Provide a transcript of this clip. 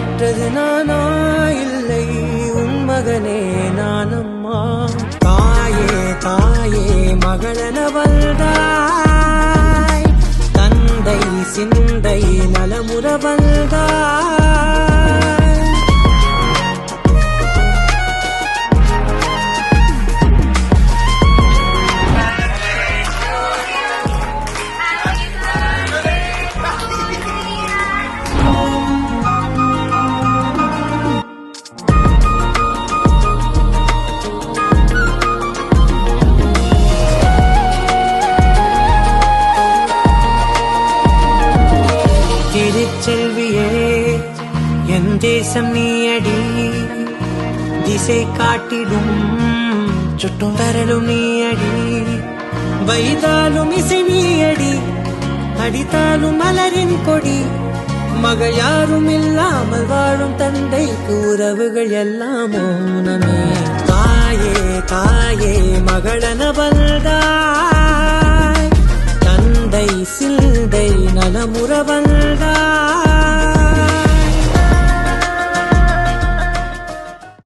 பெற்றது நானா இல்லை உன் மகனே நானம்மா. தாயே தாயே மகளென வந்தாய், தந்தை சிந்தை நலமுற வந்தாய். திருச்செல்வியே என் தேசம் நீயடி, திசை காட்டிடும் சுட்டும் தரலும் நீயடி. வைதாலும் இசை நீயடி, அடித்தாலும் மலரின் கொடி. மகள் யாரும் இல்லாமல் வாழும் தந்தைக்கு உறவுகள் எல்லாம் மௌனமே. தாயே தாயே மகளனவள்